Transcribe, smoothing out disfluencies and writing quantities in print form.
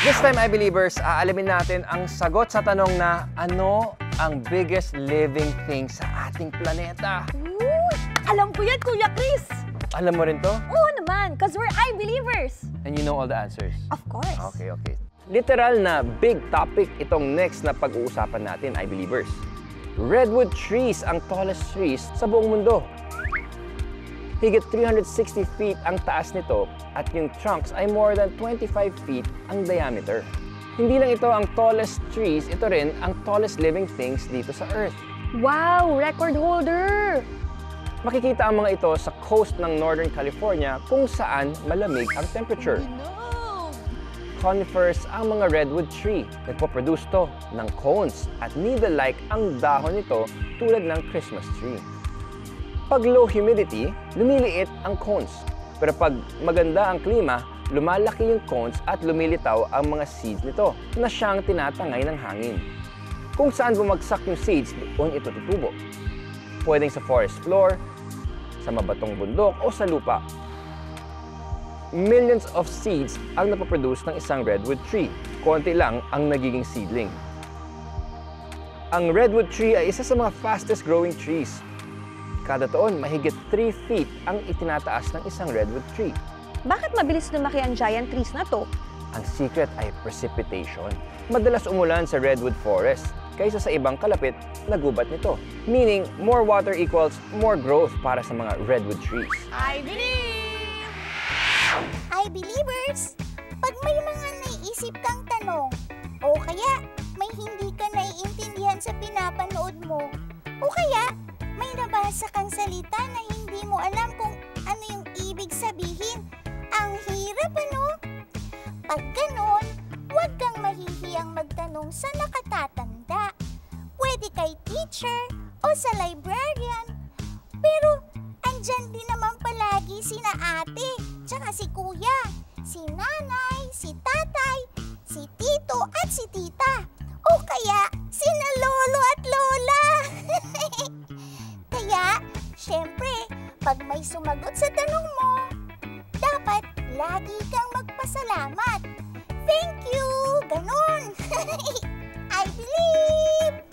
This time, iBelievers, aalamin natin ang sagot sa tanong na ano ang biggest living thing sa ating planeta? Uy, alam ko yan, Kuya Chris! Alam mo rin to? Oo naman, because we're iBelievers! And you know all the answers? Of course! Okay. Literal na big topic itong next na pag-uusapan natin, iBelievers. Redwood trees ang tallest trees sa buong mundo. Higit 360 feet ang taas nito at yung trunks ay more than 25 feet ang diameter. Hindi lang ito ang tallest trees, ito rin ang tallest living things dito sa Earth. Wow! Record holder! Makikita ang mga ito sa coast ng Northern California kung saan malamig ang temperature. Conifers ang mga redwood tree. Nagpo-produce to ng cones at needle-like ang dahon nito tulad ng Christmas tree. Pag low humidity, lumiliit ang cones. Pero pag maganda ang klima, lumalaki yung cones at lumilitaw ang mga seeds nito na siyang tinatangay ng hangin. Kung saan bumagsak yung seeds, doon ito tutubo. Pwedeng sa forest floor, sa mabatong bundok o sa lupa. Millions of seeds ang napaproduce ng isang redwood tree. Konti lang ang nagiging seedling. Ang redwood tree ay isa sa mga fastest growing trees. Kada taon, mahigit 3 feet ang itinataas ng isang redwood tree. Bakit mabilis lumaki ang giant trees na to? Ang secret ay precipitation. Madalas umulan sa redwood forest kaysa sa ibang kalapit na gubat nito. Meaning, more water equals more growth para sa mga redwood trees. I believe! iBelievers, pag may mga naiisip kang tanong o kaya may hindi ka naiintindihan sa pinapanood mo o kaya may nabasa kang salita na hindi mo alam kung ano yung ibig sabihin, ang hirap ano? Pag ganon, huwag kang mahihiyang magtanong sa nakatatanda. Pwede kay teacher o sa librarian. Pero andyan din naman palagi sina ate, tsaka si kuya, si nanay, si tatay, si tito at si tita. O kaya sina lolo at lola. Kaya, syempre, pag may sumagot sa tanong mo, dapat lagi kang magpasalamat. Thank you! Ganon! I believe!